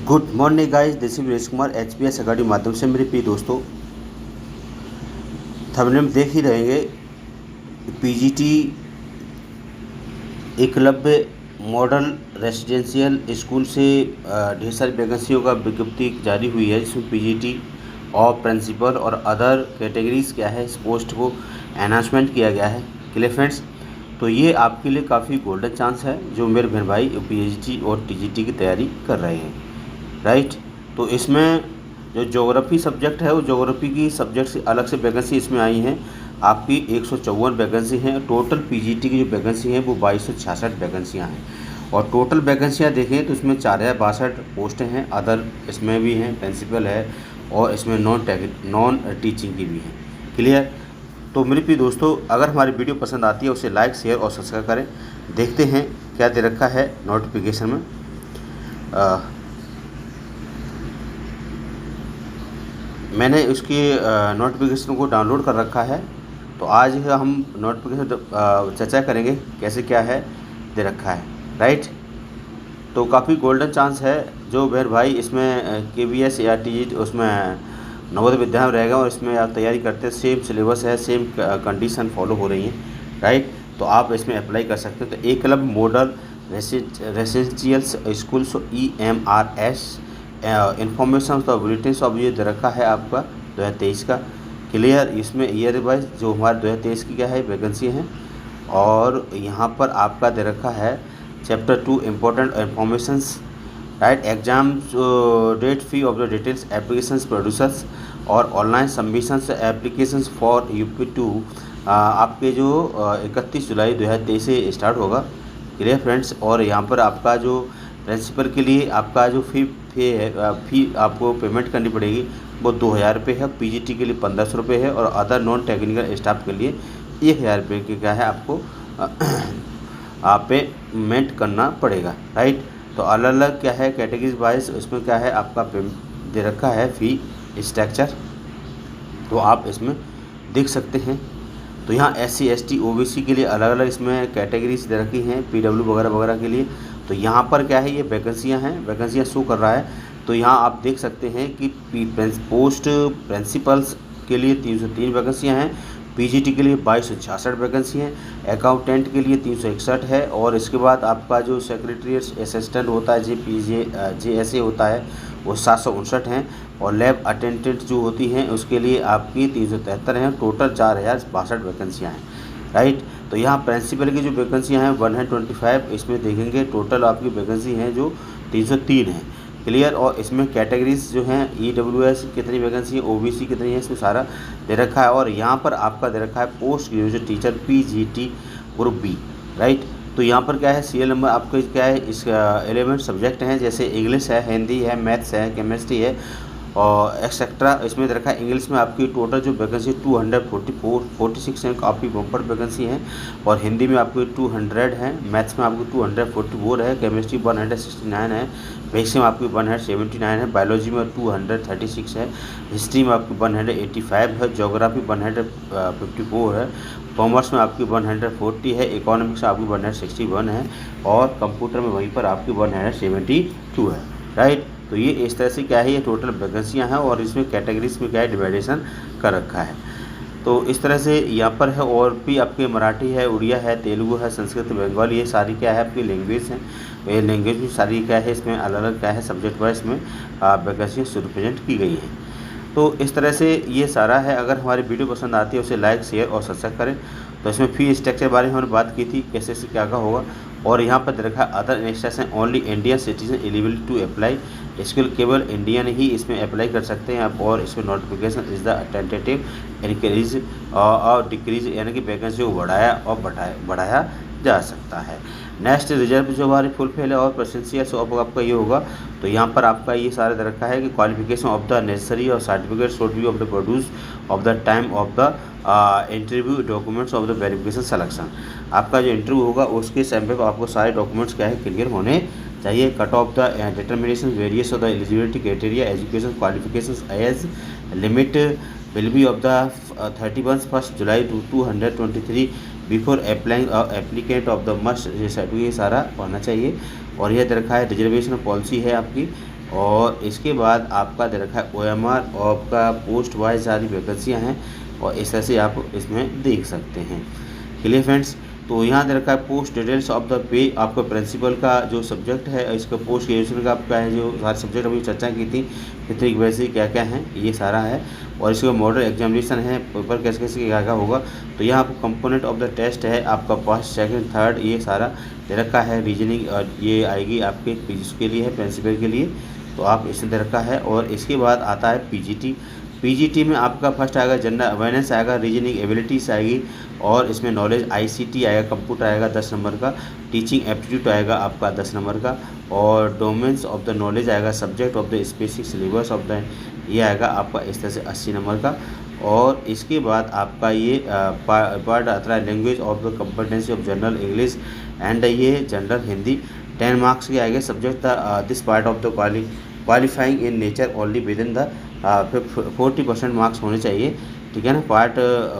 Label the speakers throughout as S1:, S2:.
S1: Good morning guys, this is Viresh Kumar HPS academy माध्यम से। मेरे प्रिय दोस्तों, थंबनेल में देख ही रहेंगे PGT Eklavya model residential school से ढेर सारी वैकेंसियों का विज्ञप्ति जारी हुई है, जिसमें पीजीटी और प्रिंसिपल और अदर कैटेगरीज क्या है, इस पोस्ट को अनाउंसमेंट किया गया है। क्लियर फ्रेंड्स, तो ये आपके लिए काफ़ी गोल्डन चांस है जो मेरे बहन भाई पीएचडी और टीजीटी की तैयारी कर रहे हैं, राइट। तो इसमें जो ज्योग्राफी सब्जेक्ट है, वो ज्योग्राफी की सब्जेक्ट से अलग से वैकेंसी इसमें आई हैं। आपकी 154 वैकेंसी हैं। टोटल पीजीटी की जो वैकेंसी हैं वो 2266 वैकेंसियाँ हैं। और टोटल वैकेंसियाँ देखें तो इसमें 4062 पोस्टें हैं। अदर इसमें भी हैं, प्रिंसिपल है और इसमें नॉन टीचिंग की भी हैं। क्लियर। तो मेरे प्रिय दोस्तों, अगर हमारी वीडियो पसंद आती है उसे लाइक, शेयर और सब्सक्राइब करें। देखते हैं क्या दे रखा है नोटिफिकेशन में। मैंने उसकी नोटिफिकेशन को डाउनलोड कर रखा है, तो आज हम नोटिफिकेशन चर्चा करेंगे कैसे क्या है दे रखा है, राइट। तो काफ़ी गोल्डन चांस है जो बहन भाई इसमें केवीएस या टीजीटी उसमें नवोदय विद्यालय में रहेगा और इसमें आप तैयारी करते हैं, सेम सिलेबस है, सेम कंडीशन फॉलो हो रही हैं, राइट। तो आप इसमें अप्लाई कर सकते हैं। तो Eklavya model residential school EMRS information of bulletins of ये दे रखा है आपका 2023 का। क्लियर। इसमें ईयर वाइज जो हमारे 2023 की क्या है वैकेंसी हैं, और यहाँ पर आपका दे रखा है chapter 2 important informations, right. Exam date fee of the details applications producers और online submissions applications for UP2 आपके जो 31 जुलाई 2023 से स्टार्ट होगा। Clear friends. और यहाँ पर आपका जो प्रिंसिपल के लिए आपका जो फी आपको पेमेंट करनी पड़ेगी वो 2000 रुपये है। पीजीटी के लिए 1500 रुपये है और अदर नॉन टेक्निकल स्टाफ के लिए 1000 रुपये की क्या है आपको पेमेंट करना पड़ेगा, राइट। तो अलग अलग क्या है कैटेगरीज वाइज इसमें क्या है आपका दे रखा है फ़ी स्ट्रक्चर, तो आप इसमें देख सकते हैं। तो यहाँ SC ST OBC के लिए अलग अलग इसमें कैटेगरीज दे रखी हैं, PW वगैरह वगैरह के लिए। तो यहाँ पर क्या है ये वैकेंसियाँ हैं, वैकेंसियाँ शो कर रहा है। तो यहाँ आप देख सकते हैं कि पोस्ट प्रिंसिपल्स के लिए 303 वैकेंसियाँ हैं, पीजीटी के लिए 2266 वैकेंसी हैं, अकाउंटेंट के लिए 361 है, और इसके बाद आपका जो सेक्रेटरी असिस्टेंट होता है JSA होता है वो 759 हैं, और लैब अटेंडेंट जो होती हैं उसके लिए आपकी 373 हैं। टोटल 4062 वैकेंसियाँ हैं, राइट। तो यहाँ प्रिंसिपल की जो वैकेंसियाँ हैं 125 इसमें देखेंगे। टोटल आपकी वैकेंसी हैं जो 303 हैं। क्लियर। और इसमें कैटेगरीज जो हैं EWS कितनी वैकेंसी है, OBC कितनी है, इसमें सारा दे रखा है। और यहाँ पर आपका दे रखा है post graduate teacher PGT group B, right. तो यहाँ पर क्या है सीरियल नंबर आपका क्या है, इस 11 सब्जेक्ट हैं, जैसे इंग्लिश है, हिंदी है, मैथ्स है, केमिस्ट्री है और एक्सेट्रा। इसमें दे रखा है इंग्लिश में आपकी टोटल जो वैकेंसी 246 हैं, काफ़ी बम्पर वैकेंसी हैं। और हिंदी में आपकी 200 है, मैथ्स में आपकी 244 है, केमिस्ट्री 169 है, फिजिक्स में आपकी 179 है, बायोलॉजी में 236 है, हिस्ट्री में आपकी 185 है, ज्योग्राफी 154 है, कॉमर्स में आपकी 140 है, इकोनॉमिक्स में आपकी 161 है, और कंप्यूटर में वहीं पर आपकी 172 है, राइट। तो ये इस तरह से क्या है ये टोटल वैकेंसियाँ हैं, और इसमें कैटेगरीज में क्या है डिवाइडेशन कर रखा है। तो इस तरह से यहाँ पर है। और भी आपके मराठी है, उड़िया है, तेलुगु है, संस्कृत, बंगाली, ये सारी क्या है आपकी लैंग्वेज हैं। ये लैंग्वेज भी सारी क्या है इसमें अलग अलग क्या है सब्जेक्ट वाइज में वैकेंसियाँ रिप्रेजेंट की गई हैं। तो इस तरह से ये सारा है। अगर हमारी वीडियो पसंद आती है उसे लाइक, शेयर और सब्सक्राइब करें। तो इसमें फी स्ट्रक्चर के बारे में हमने बात की थी, कैसे से क्या होगा। और यहाँ पर रखा other instruction only Indian citizen eligible to apply, इसके केवल इंडियन ही इसमें अप्लाई कर सकते हैं आप। और इसमें notification is the tentative increase और डिक्रीज, यानी कि वैकेंसी को बढ़ाया जा सकता है। नेक्स्ट रिजर्व जो हमारी फुलफिल है और प्रेसिडेंशियल सो आपका ये होगा। तो यहाँ पर आपका ये सारा दे रखा है कि क्वालिफिकेशन ऑफ द नेसेसरी और certificate should be of the produce of the time of the interview, documents of the verification selection. आपका जो इंटरव्यू होगा उसके समय पर आपको सारे डॉक्यूमेंट्स क्या है क्लियर होने चाहिए। Cut off the determination various of the eligibility criteria, education qualifications age limit will be of the 31 जुलाई 2023 before applying applicant of the must certificate, ये सारा होना चाहिए। और यह दे रखा है रिजर्वेशन पॉलिसी है आपकी और इसके बाद आपका दे रखा है OMR और आपका पोस्ट वाइज सारी वैकेंसियाँ हैं और इस तरह से आप इसमें देख सकते हैं। Clear friends. तो यहाँ दे रखा है post details of the pay, आपका प्रिंसिपल का जो सब्जेक्ट है, इसका पोस्ट ग्रेजुएशन का आपका है, जो सारे सब्जेक्ट अभी चर्चा की थी कितनी वैसे क्या क्या हैं ये सारा है। और इसका मॉडल एग्जामिनेशन है, पेपर कैसे कैसे क्या क्या होगा। तो यहाँ आपको कंपोनेंट ऑफ द टेस्ट है आपका फर्स्ट सेकंड थर्ड ये सारा दे रखा है। रीजनिंग और ये आएगी आपके के लिए है, प्रिंसिपल के लिए, तो आप इसमें दे रखा है। और इसके बाद आता है पीजीटी में आपका फर्स्ट आएगा जनरल अवेयरनेस आएगा, रीजनिंग एबिलिटीज आएगी और इसमें नॉलेज आईसीटी आएगा, कंप्यूटर आएगा 10 नंबर का, टीचिंग एप्टीट्यूड आएगा आपका 10 नंबर का, और डोमेन्स ऑफ द नॉलेज आएगा, subject of the specific syllabus of the ये आएगा आपका इस तरह से 80 नंबर का। और इसके बाद आपका ये पार्ट आता है language of the competency of general English and ये जनरल हिंदी 10 मार्क्स के आएंगे। Subject this part of the qualifying in nature only with in the 40% marks होने चाहिए, ठीक है ना। पार्ट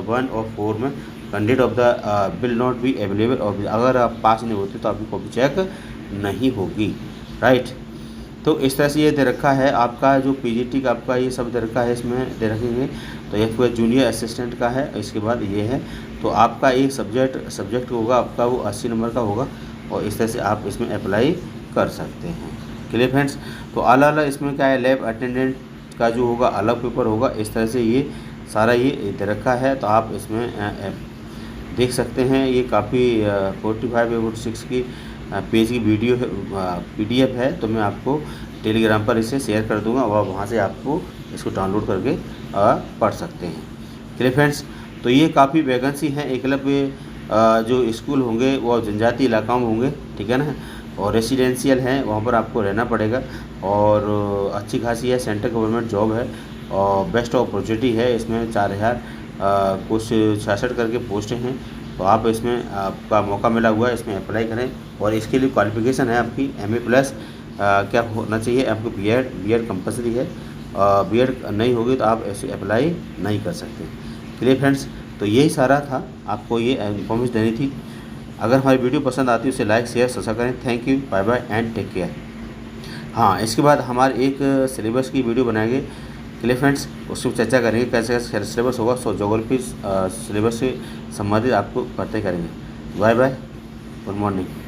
S1: 1 और 4 में candidate of the will not be available, और अगर आप पास नहीं होते तो आपकी कॉपी चेक नहीं होगी, राइट। तो इस तरह से ये दे रखा है आपका जो पीजीटी का आपका ये सब दे रखा है, इसमें दे रखेंगे। तो ये पूरा जूनियर असिस्टेंट का है, इसके बाद ये है। तो आपका एक सब्जेक्ट होगा आपका वो 80 नंबर का होगा और इस तरह से आप इसमें अप्लाई कर सकते हैं। Clear friends. तो अलग अलग इसमें क्या है, लैब अटेंडेंट का जो होगा अलग पेपर होगा, इस तरह से ये सारा ये दे रखा है। तो आप इसमें देख सकते हैं, ये काफ़ी 45 की पेज की वीडियो है, PDF है। तो मैं आपको टेलीग्राम पर इसे शेयर कर दूंगा और वहाँ से आपको इसको डाउनलोड करके पढ़ सकते हैं। Clear friends. तो ये काफ़ी वैकेंसी हैं। एकलव्य जो स्कूल होंगे वो जनजातीय इलाकाओं में होंगे, ठीक है ना, और रेसिडेंशियल हैं, वहाँ पर आपको रहना पड़ेगा और अच्छी खासी है, सेंट्रल गवर्नमेंट जॉब है और बेस्ट अपॉर्चुनिटी है। इसमें 4000 कुछ 66 करके पोस्टें हैं। तो आप इसमें आपका मौका मिला हुआ है, इसमें अप्लाई करें। और इसके लिए क्वालिफिकेशन है आपकी MA+ क्या होना चाहिए आपको, बी एड कंपलसरी है। B.Ed नहीं होगी तो आप ऐसे अप्लाई नहीं कर सकते। Clear friends. तो यही सारा था, आपको ये इन्फॉर्मेशन देनी थी। अगर हमारी वीडियो पसंद आती है उसे लाइक शेयर सब्सक्राइब करें। Thank you, bye bye and take care. हाँ, इसके बाद हमारे एक सिलेबस की वीडियो बनाएंगे। Clear friends. उसमें चर्चा करेंगे कैसे कैसे सिलेबस होगा। सो ज्योग्राफी सिलेबस से संबंधित आपको पता करेंगे। Bye bye, good morning.